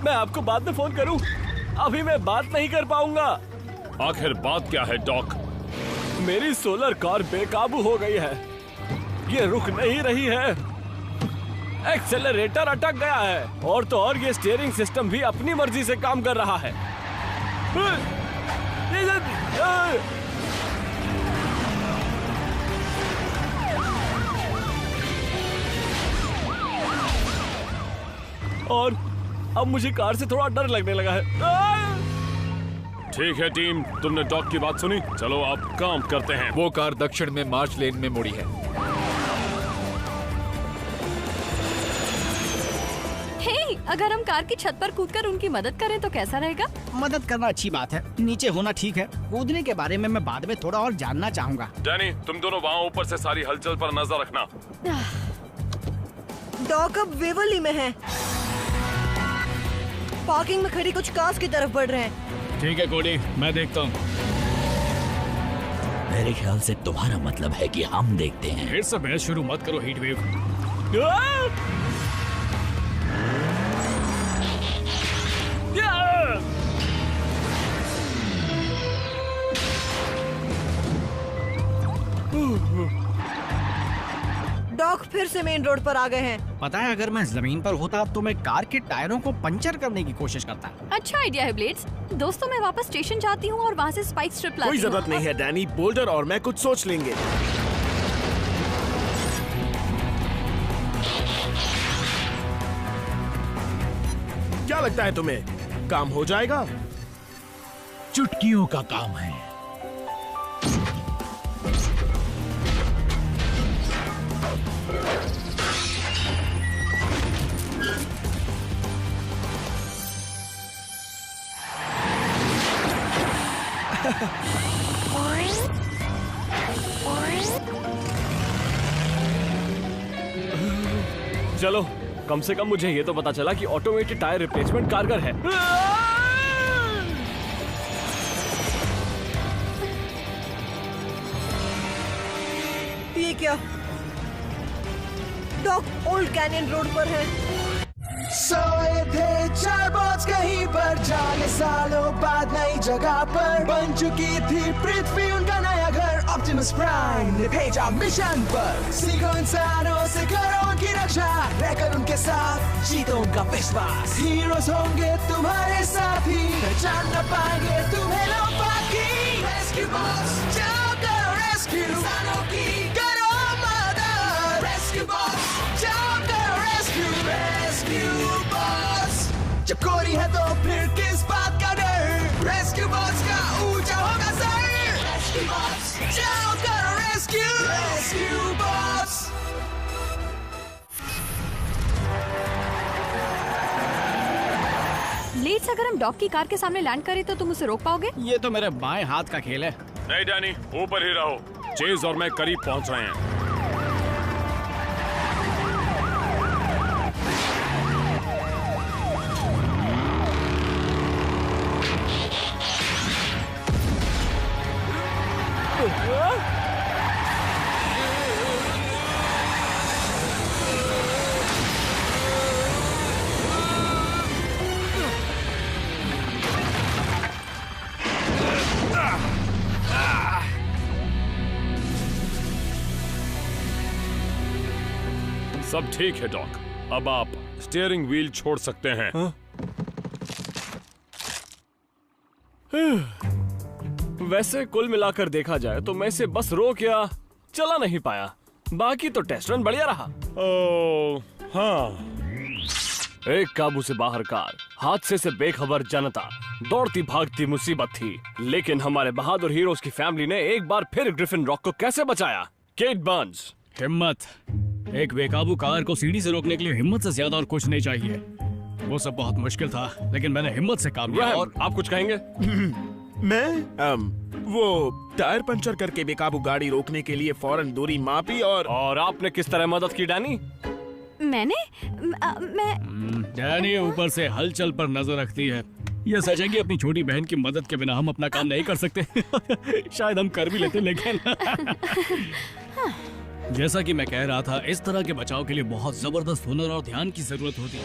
मैं आपको बाद में फोन करूं। अभी मैं बात नहीं कर पाऊंगा। आखिर बात क्या है डॉक? मेरी सोलर कार बेकाबू हो गई है। ये रुक नहीं रही है। एक्सेलरेटर अटक गया है और तो और ये स्टीयरिंग सिस्टम भी अपनी मर्जी से काम कर रहा है। और अब मुझे कार से थोड़ा डर लगने लगा है। ठीक है टीम, तुमने डॉक की बात सुनी, चलो आप काम करते हैं। वो कार दक्षिण में मार्च लेन में मुड़ी है। हे, अगर हम कार की छत पर कूदकर उनकी मदद करें तो कैसा रहेगा? मदद करना अच्छी बात है, नीचे होना ठीक है। कूदने के बारे में मैं बाद में थोड़ा और जानना चाहूँगा। डैनी, तुम दोनों वहाँ ऊपर से सारी हलचल पर नजर रखना। डॉक अब वेवली में है। पार्किंग में खड़ी कुछ कार्स की तरफ बढ़ रहे हैं। ठीक है कोडी, मैं देखता हूँ। मेरे ख्याल से तुम्हारा मतलब है कि हम देखते हैं। फिर से बहस शुरू मत करो हीट वेव। डॉक फिर से मेन रोड पर आ गए हैं। पता है, अगर मैं जमीन पर होता तो मैं कार के टायरों को पंचर करने की कोशिश करता। अच्छा आइडिया है ब्लेड्स। दोस्तों, मैं वापस स्टेशन जाती हूँ और वहाँ से स्पाइक स्ट्रिप लाती हूँ। कोई जरूरत नहीं है डैनी, बोल्डर और मैं कुछ सोच लेंगे। क्या लगता है तुम्हें, काम हो जाएगा? चुटकियों का काम है। चलो, कम से कम मुझे ये तो पता चला कि ऑटोमेटेड टायर रिप्लेसमेंट कारगर है। ये क्या? डॉक ओल्ड कैनियन रोड पर है। सोए थे चार बॉस कहीं पर, जाने सालों बाद नई जगह पर बन चुकी थी पृथ्वी उनका नया घर। ऑप्टिमस प्राइम ने भेजा मिशन पर, सीखो इंसानों से करो उनकी रक्षा, रहकर उनके साथ जीतो उनका विश्वास। हीरोज होंगे तुम्हारे साथी, पहचान न पाएंगे तुम्हें लोग बाकी। रेस्क्यू बॉस, जाओ करो रेस्क्यू इंसानों की, करो मदद। रेस्क्यू बॉस, जाओ करो रेस्क्यू। रेस्क्यू बॉस, जब कोरी है तो फिर किस बात का डर। रेस्क्यू बॉस का ऊंचा होगा सर। रेस्क्यू बॉस, जाओ करो रेस्क्यू। Rescue boss. ब्लेड्स, अगर हम डॉक की कार के सामने लैंड करें तो तुम उसे रोक पाओगे? ये तो मेरे बाएं हाथ का खेल है। नहीं डैनी, ऊपर ही रहो। चेज और मैं करीब पहुंच रहे हैं। सब ठीक है डॉक, अब आप स्टीयरिंग व्हील छोड़ सकते हैं। वैसे कुल मिलाकर देखा जाए तो मैं इसे बस रोक या चला नहीं पाया, बाकी तो टेस्ट रन बढ़िया रहा। ओह हाँ, एक काबू से बाहर कार, हादसे से बेखबर जनता, दौड़ती भागती मुसीबत थी, लेकिन हमारे बहादुर हीरोज की फैमिली ने एक बार फिर ग्रिफिन रॉक को कैसे बचाया? Kate Burns. हिम्मत, एक बेकाबू कार को सीढ़ी से रोकने के लिए हिम्मत से ज्यादा और कुछ नहीं चाहिए। वो सब बहुत मुश्किल था, लेकिन मैंने हिम्मत से काम किया। और आप कुछ कहेंगे? मैं वो टायर पंचर करके बेकाबू गाड़ी रोकने के लिए फौरन दूरी मापी। और आपने किस तरह मदद की डैनी? मैं डैनी ऊपर से हलचल पर नजर रखती है। ये सच है कि अपनी छोटी बहन की मदद के बिना हम अपना काम नहीं कर सकते। शायद हम कर भी लेते, लेकिन जैसा कि मैं कह रहा था, इस तरह के बचाव के लिए बहुत जबरदस्त हुनर और ध्यान की जरूरत होती है।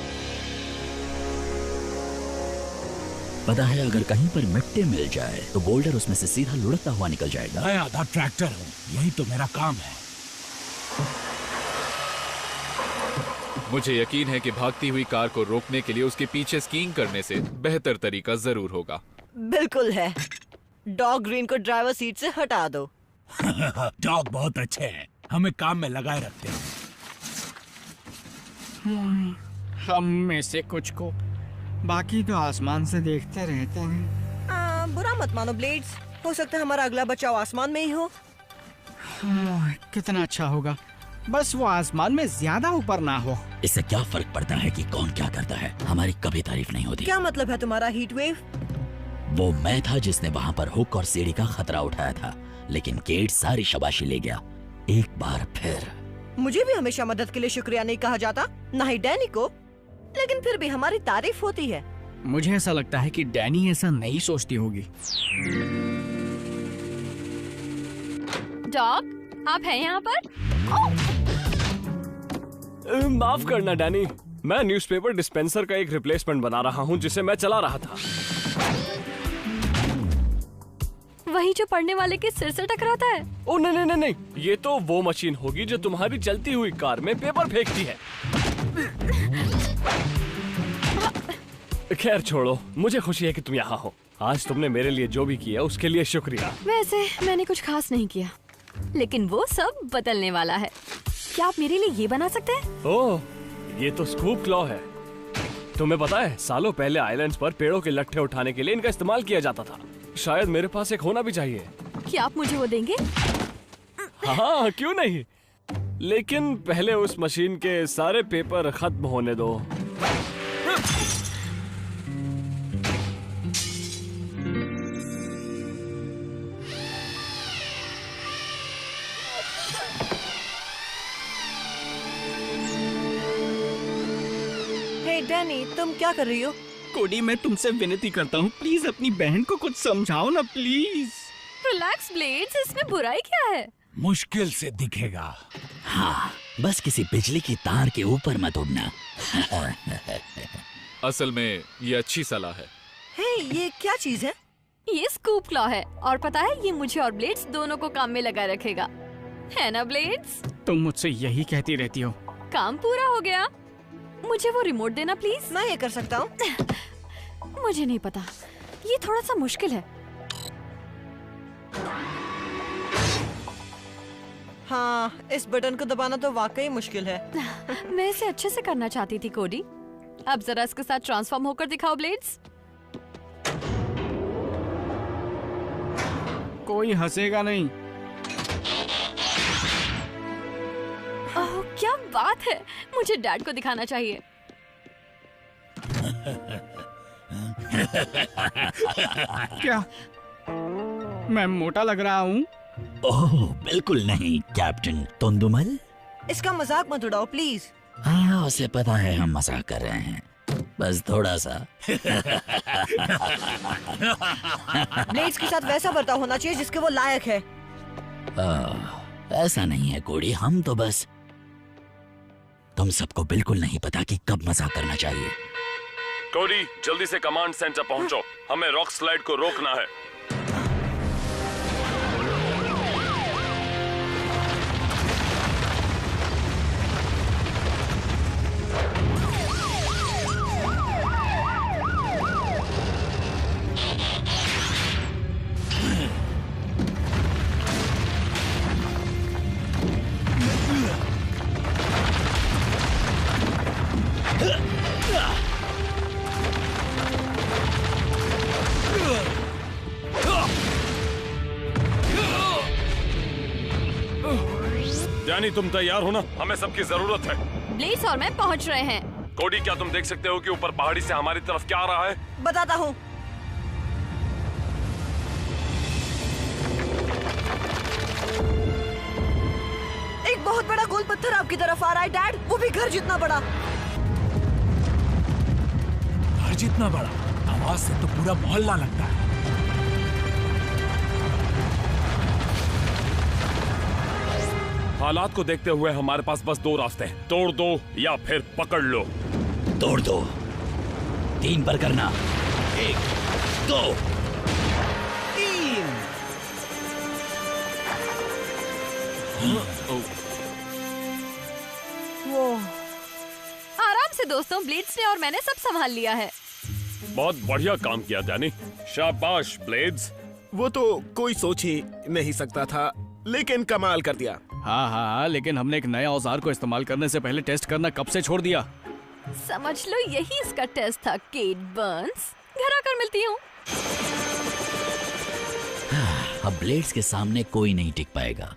पता है अगर कहीं पर मिट्टी मिल जाए तो बोल्डर उसमें से सीधा लुढ़कता हुआ निकल जाएगा। मैं आधा ट्रैक्टर हूँ, यही तो मेरा काम है। मुझे यकीन है कि भागती हुई कार को रोकने के लिए उसके पीछे स्कीइंग करने से बेहतर तरीका जरूर होगा। बिल्कुल है। डॉग ग्रीन को ड्राइवर सीट से हटा दो। डॉग बहुत अच्छे हैं, हमें काम में लगाए रखते हैं। हम में से कुछ को, बाकी तो आसमान से देखते रहते हैं। बुरा मत मानो ब्लेड्स, हो सकता है हमारा अगला बचाव आसमान में ही हो। कितना अच्छा होगा, बस वो आसमान में ज्यादा ऊपर ना हो। इससे क्या फर्क पड़ता है कि कौन क्या करता है, हमारी कभी तारीफ नहीं होती। क्या मतलब है तुम्हारा हीट वेव? वो मैं था जिसने वहाँ पर हुक और सीढ़ी का खतरा उठाया था, लेकिन केट सारी शाबाशी ले गया। एक बार फिर मुझे भी हमेशा मदद के लिए शुक्रिया नहीं कहा जाता, ना ही डैनी को, लेकिन फिर भी हमारी तारीफ होती है। मुझे ऐसा लगता है कि डैनी ऐसा नहीं सोचती होगी। डॉग, आप हैं यहाँ पर? माफ करना डैनी, मैं न्यूज़पेपर डिस्पेंसर का एक रिप्लेसमेंट बना रहा हूँ जिसे मैं चला रहा था। वही जो पढ़ने वाले के सिर से टकराता है? ओ नहीं नहीं नहीं, ये तो वो मशीन होगी जो तुम्हारी चलती हुई कार में पेपर फेंकती है। खैर छोड़ो, मुझे खुशी है कि तुम यहाँ हो। आज तुमने मेरे लिए जो भी किया उसके लिए शुक्रिया। वैसे मैंने कुछ खास नहीं किया, लेकिन वो सब बदलने वाला है। क्या आप मेरे लिए ये बना सकते हैं? ओह, ये तो स्कूप क्लॉ है। तुम्हें पता है, सालों पहले आइलैंड्स पर पेड़ों के लट्ठे उठाने के लिए इनका इस्तेमाल किया जाता था। शायद मेरे पास एक होना भी चाहिए। क्या आप मुझे वो देंगे? हाँ, क्यों नहीं, लेकिन पहले उस मशीन के सारे पेपर खत्म होने दो। हे डैनी, तुम क्या कर रही हो? कोडी, मैं तुमसे विनती करता हूँ, प्लीज अपनी बहन को कुछ समझाओ ना प्लीज। रिलैक्स ब्लेड्स, इसमें बुराई क्या है? मुश्किल से दिखेगा। हाँ, बस किसी बिजली की तार के ऊपर मत उड़ना। असल में ये अच्छी सलाह है। हे, ये क्या चीज है? ये स्कूप क्लॉ है, और पता है ये मुझे और ब्लेड्स दोनों को काम में लगाए रखेगा, है ना ब्लेड्स? तुम मुझसे यही कहती रहती हो। काम पूरा हो गया। मुझे वो रिमोट देना प्लीज। मैं ये कर सकता हूँ। मुझे नहीं पता, ये थोड़ा सा मुश्किल है। हाँ, इस बटन को दबाना तो वाकई मुश्किल है। मैं इसे अच्छे से करना चाहती थी कोडी। अब जरा इसके साथ ट्रांसफॉर्म होकर दिखाओ ब्लेड्स। कोई हंसेगा नहीं। ओह, क्या बात है, मुझे डैड को दिखाना चाहिए। क्या मैं मोटा लग रहा हूँ? ओह बिल्कुल नहीं कैप्टन तोंदुमल। इसका मजाक मत उड़ाओ प्लीज। हाँ, उसे पता है हम मजाक कर रहे हैं, बस थोड़ा सा। ब्लेड्स के साथ वैसा बर्ताव होना चाहिए जिसके वो लायक है। ऐसा नहीं है कोडी, हम तो बस, तुम सबको बिल्कुल नहीं पता कि कब मजाक करना चाहिए। कोडी, जल्दी से कमांड सेंटर पहुंचो, हमें रॉक स्लाइड को रोकना है। डैनी, तुम तैयार हो ना? हमें सबकी जरूरत है। ब्लेड्स और मैं पहुंच रहे हैं। कोडी, क्या तुम देख सकते हो कि ऊपर पहाड़ी से हमारी तरफ क्या आ रहा है? बताता हूँ। एक बहुत बड़ा गोल पत्थर आपकी तरफ आ रहा है डैड, वो भी घर जितना बड़ा। घर जितना बड़ा? आवाज से तो पूरा मोहल्ला लगता है। हालात को देखते हुए हमारे पास बस दो रास्ते हैं, तोड़ दो या फिर पकड़ लो। तोड़ दो, 3 पर करना। 1 गो। 3। वो आराम से दोस्तों, ब्लेड्स ने और मैंने सब संभाल लिया है। बहुत बढ़िया काम किया डैनी, शाबाश ब्लेड्स। वो तो कोई सोच ही नहीं सकता था, लेकिन कमाल कर दिया। हाँ, लेकिन हमने एक नए औजार को इस्तेमाल करने से पहले टेस्ट करना कब से छोड़ दिया। समझ लो यही इसका टेस्ट था केट बर्न्स। घर आकर मिलती हूँ। अब ब्लेड्स के सामने कोई नहीं टिक पाएगा।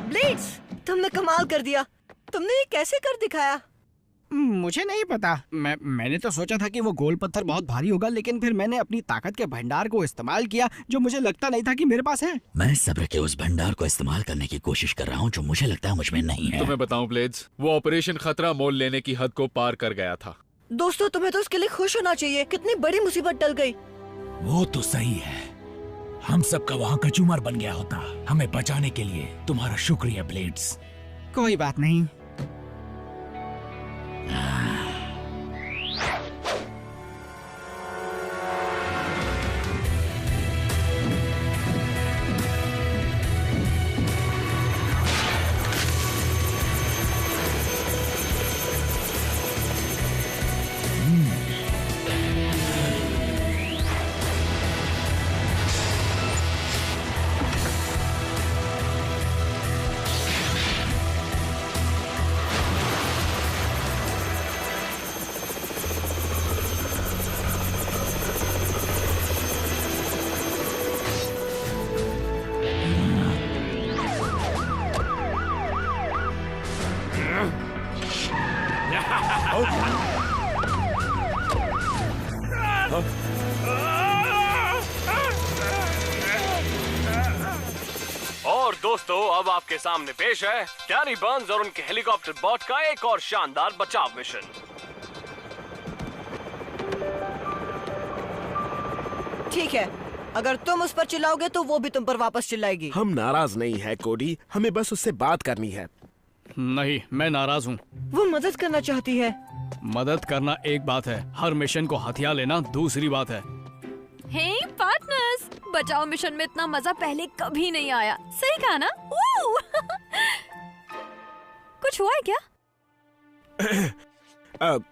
ब्लेड्स, तुमने कमाल कर दिया। तुमने ये कैसे कर दिखाया? मुझे नहीं पता। मैंने तो सोचा था कि वो गोल पत्थर बहुत भारी होगा, लेकिन फिर मैंने अपनी ताकत के भंडार को इस्तेमाल किया जो मुझे लगता नहीं था कि मेरे पास है। मैं सब्र के उस भंडार को इस्तेमाल करने की कोशिश कर रहा हूँ जो मुझे लगता है मुझ में नहीं है। तुम्हें बताऊं ब्लेड्स, वो ऑपरेशन खतरा मोल लेने की हद को पार कर गया था। दोस्तों, तुम्हें तो उसके लिए खुश होना चाहिए। कितनी बड़ी मुसीबत टल गई। वो तो सही है, हम सबका वहाँ कचूमर बन गया होता। हमें बचाने के लिए तुम्हारा शुक्रिया ब्लेड्स। कोई बात नहीं। और दोस्तों, अब आपके सामने पेश है डैनी बर्न्स और उनके हेलीकॉप्टर बॉट का एक और शानदार बचाव मिशन। ठीक है, अगर तुम उस पर चिल्लाओगे तो वो भी तुम पर वापस चिल्लाएगी। हम नाराज नहीं है कोडी, हमें बस उससे बात करनी है। नहीं, मैं नाराज हूँ। वो मदद करना चाहती है। मदद करना एक बात है, हर मिशन को हथियार लेना दूसरी बात है। हे पार्टनर्स, बचाओ मिशन में इतना मजा पहले कभी नहीं आया। सही कहा ना? कुछ हुआ है क्या?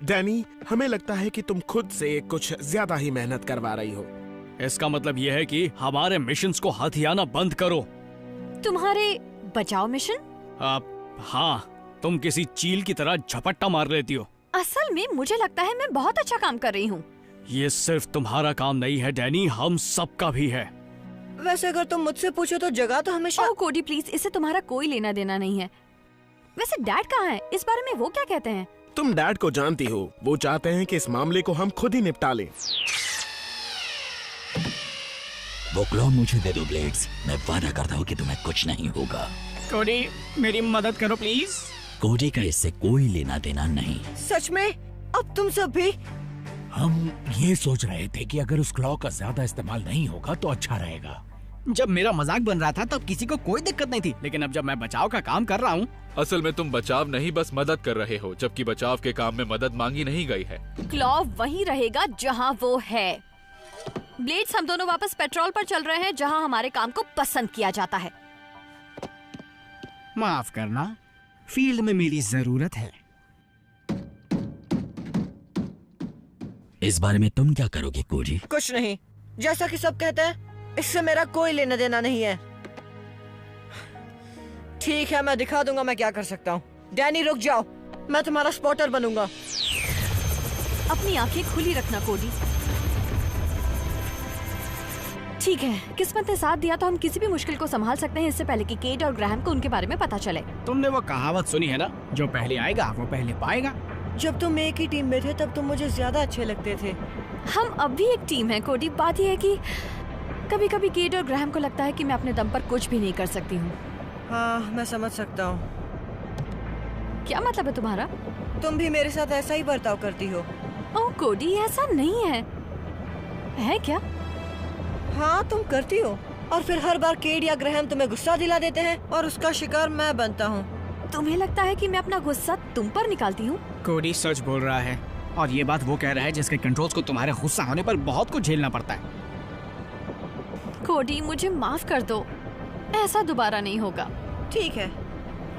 डैनी, हमें लगता है कि तुम खुद से कुछ ज्यादा ही मेहनत करवा रही हो। इसका मतलब यह है कि हमारे मिशंस को हथियाना बंद करो। तुम्हारे बचाओ मिशन? हाँ, तुम किसी चील की तरह झपट्टा मार लेती हो। असल में मुझे लगता है मैं बहुत अच्छा काम कर रही हूँ। ये सिर्फ तुम्हारा काम नहीं है डैनी, हम सबका भी है। वैसे अगर तुम मुझसे पूछो तो जगह तो हमेशा। ओह कोडी प्लीज, इससे तुम्हारा कोई लेना देना नहीं है। वैसे डैड कहाँ है? इस बारे में वो क्या कहते हैं? तुम डैड को जानती हो, वो चाहते हैं कि इस मामले को हम खुद ही निपटा लें। वो क्लोन मुझे दे दो ब्लेड्स, मैं वादा करता हूँ कि तुम्हें कुछ नहीं होगा। कोडी, मेरी मदद करो प्लीज। कोडी का इससे कोई लेना देना नहीं। सच में? अब तुम सब भी? हम ये सोच रहे थे कि अगर उस क्लॉ का ज्यादा इस्तेमाल नहीं होगा तो अच्छा रहेगा। जब मेरा मजाक बन रहा था तब किसी को कोई दिक्कत नहीं थी, लेकिन अब जब मैं बचाव का काम कर रहा हूँ। असल में तुम बचाव नहीं बस मदद कर रहे हो, जबकि बचाव के काम में मदद मांगी नहीं गई है। क्लॉ वहीं रहेगा जहाँ वो है। ब्लेड्स, हम दोनों वापस पेट्रोल पर चल रहे हैं जहाँ हमारे काम को पसंद किया जाता है। माफ करना, फील्ड में मेरी जरूरत है। इस बारे में तुम क्या करोगे कोडी? कुछ नहीं, जैसा कि सब कहते हैं, इससे मेरा कोई लेना देना नहीं है। ठीक है, मैं दिखा दूंगा मैं क्या कर सकता हूँ। डैनी रुक जाओ, मैं तुम्हारा स्पॉटर बनूंगा। अपनी आंखें खुली रखना कोडी। ठीक है, किस्मत ने साथ दिया तो हम किसी भी मुश्किल को संभाल सकते हैं, इससे पहले कि केट और ग्रैहम को उनके बारे में पता चले। तुमने वो कहावत सुनी है ना, जो पहले आएगा वो पहले पाएगा। जब तुम एक ही टीम में थे तब तुम मुझे ज्यादा अच्छे लगते थे। हम अब भी एक टीम है कोडी। बात यह है कि कभी कभी केट और ग्रैहम को लगता है कि मैं अपने दम पर कुछ भी नहीं कर सकती हूँ। हाँ, मैं समझ सकता हूँ। क्या मतलब है तुम्हारा? तुम भी मेरे साथ ऐसा ही बर्ताव करती हो। ओह कोडी, ऐसा नहीं है क्या? हाँ, तुम करती हो, और फिर हर बार केट या ग्रैहम तुम्हें गुस्सा दिला देते हैं और उसका शिकार मैं बनता हूँ। तुम्हें लगता है कि मैं अपना गुस्सा तुम पर निकालती हूँ? कोडी सच बोल रहा है। और ये बात वो कह रहा है जिसके कंट्रोल्स को तुम्हारे गुस्सा होने पर बहुत कुछ झेलना पड़ता है। कोडी, मुझे माफ कर दो, ऐसा दोबारा नहीं होगा। ठीक है।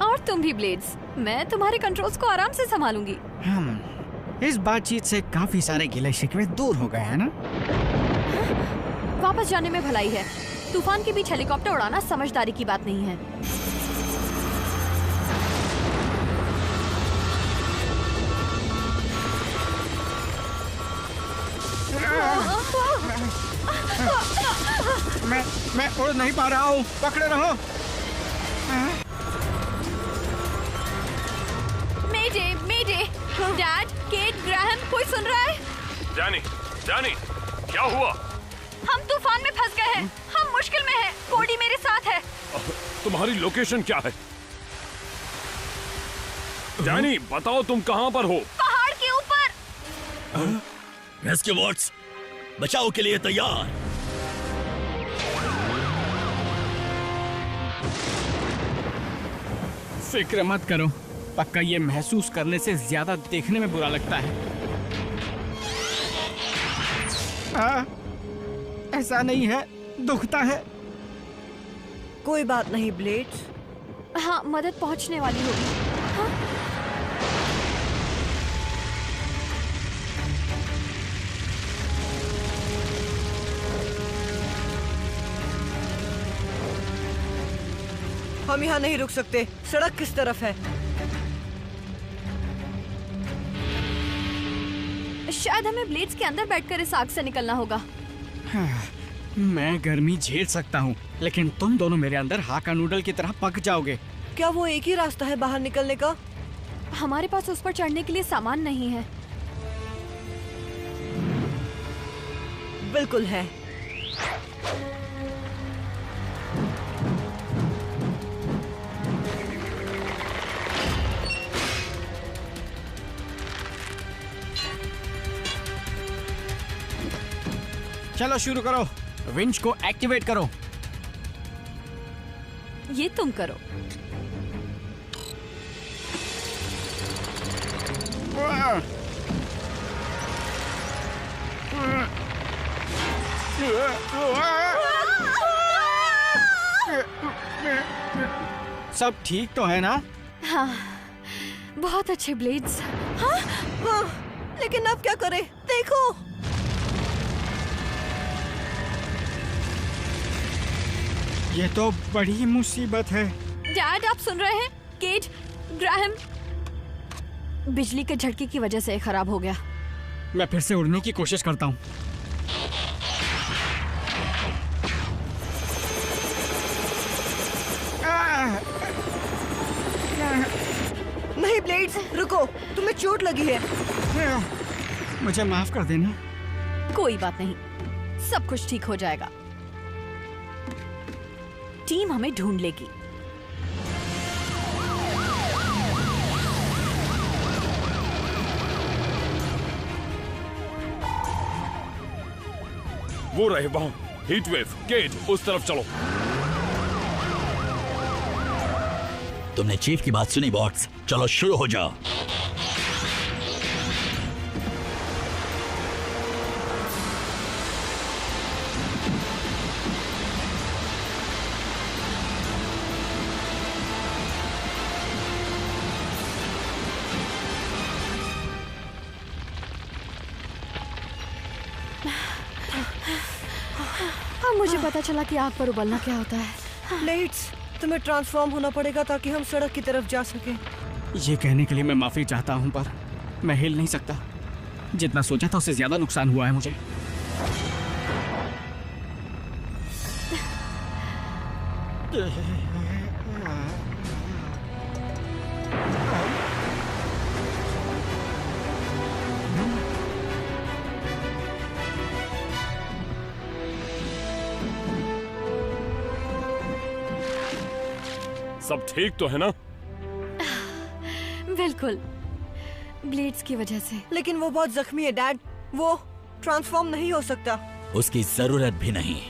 और तुम भी ब्लेड्स, मैं तुम्हारे कंट्रोल्स को आराम से संभालूंगी। इस बातचीत से काफी सारे गिले शिकवे दूर हो गए हैं ना? वापस जाने में भलाई है। तूफान के बीच हेलीकॉप्टर उड़ाना समझदारी की बात नहीं है। मैं उड़ नहीं पा रहा हूँ, पकड़े रहो। मेडे, मेडे, डैड, केट, ग्राहम, कोई सुन रहा है? डैनी, डैनी, क्या हुआ? हम तूफान में फंस गए हैं। हम मुश्किल में हैं। कोडी मेरे साथ है। तुम्हारी लोकेशन क्या है? डैनी, बताओ तुम कहाँ पर हो? पहाड़ के ऊपर। रेस्क्यू बोट्स बचाव के लिए तैयार। फिक्र मत करो, पक्का ये महसूस करने से ज्यादा देखने में बुरा लगता है। ऐसा नहीं है, दुखता है। कोई बात नहीं ब्लेड्स। हाँ, मदद पहुंचने वाली होगी। हाँ? हम यहाँ नहीं रुक सकते। सड़क किस तरफ है? शायद हमें ब्लेड्स के अंदर बैठकर इस आग से निकलना होगा। मैं गर्मी झेल सकता हूँ, लेकिन तुम दोनों मेरे अंदर हाका नूडल की तरह पक जाओगे। क्या वो एक ही रास्ता है बाहर निकलने का? हमारे पास उस पर चढ़ने के लिए सामान नहीं है। बिल्कुल है। चलो शुरू करो, विंच को एक्टिवेट करो। ये तुम करो। सब ठीक तो है ना? हाँ, बहुत अच्छे ब्लेड्स। हाँ, हाँ, लेकिन अब क्या करें? देखो। ये तो बड़ी मुसीबत है। डैड, आप सुन रहे हैं? केट, ग्राहम, बिजली के झटके की वजह से खराब हो गया। मैं फिर से उड़ने की कोशिश करता हूँ। नहीं ब्लेड्स, रुको, तुम्हें चोट लगी है। मुझे माफ कर देना। कोई बात नहीं, सब कुछ ठीक हो जाएगा। टीम हमें ढूंढ लेगी। वो रहे वहां, हीट वेव। केट, उस तरफ चलो। तुमने चीफ की बात सुनी बॉट्स, चलो शुरू हो जाओ। मुझे पता चला कि आग पर उबलना क्या होता है। ब्लेड्स, तुम्हें ट्रांसफॉर्म होना पड़ेगा ताकि हम सड़क की तरफ जा सकें। ये कहने के लिए मैं माफी चाहता हूँ, पर मैं हिल नहीं सकता। जितना सोचा था उससे ज्यादा नुकसान हुआ है मुझे। सब ठीक तो है ना? बिल्कुल, ब्लेड्स की वजह से। लेकिन वो बहुत जख्मी है डैड, वो ट्रांसफॉर्म नहीं हो सकता। उसकी जरूरत भी नहीं।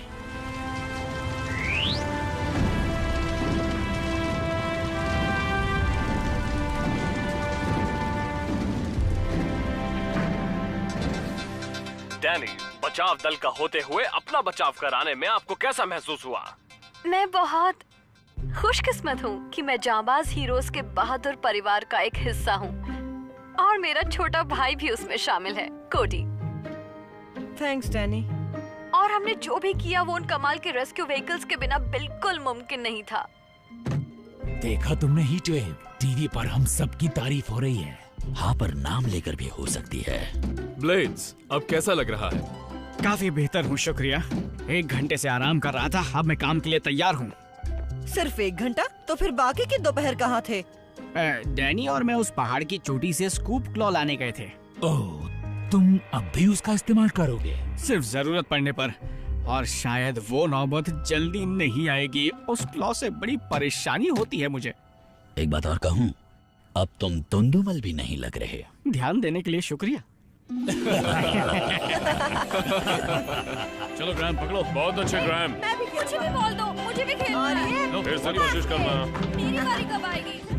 डैनी, बचाव दल का होते हुए अपना बचाव कराने में आपको कैसा महसूस हुआ? मैं बहुत खुशकिस्मत हूँ कि मैं जांबाज हीरोज के बहादुर परिवार का एक हिस्सा हूँ और मेरा छोटा भाई भी उसमें शामिल है, कोडी। Thanks Danny. और हमने जो भी किया वो उन कमाल के रेस्क्यू व्हीकल्स के बिना बिल्कुल मुमकिन नहीं था। देखा तुमने हीट वेव? टीवी पर हम सबकी तारीफ हो रही है। हाँ, पर नाम लेकर भी हो सकती है। ब्लेड्स, अब कैसा लग रहा है? काफी बेहतर हूँ, शुक्रिया। 1 घंटे से आराम कर रहा था, अब मैं काम के लिए तैयार हूँ। सिर्फ 1 घंटा? तो फिर बाकी के दोपहर कहाँ थे? डैनी और मैं उस पहाड़ की चोटी से स्कूप क्लॉ लाने गए थे। ओह, तुम अब भी उसका इस्तेमाल करोगे? सिर्फ जरूरत पड़ने पर, और शायद वो नौबत जल्दी नहीं आएगी। उस क्लॉ से बड़ी परेशानी होती है मुझे। एक बात और कहूँ, अब तुम तुंदुमल भी नहीं लग रहे। ध्यान देने के लिए शुक्रिया। चलो ग्रैम पकड़ो। बहुत अच्छे ग्रैम। मुझे भी बॉल दो, मुझे भी खेलना है। फिर से कोशिश करना। मेरी बारी कब आएगी?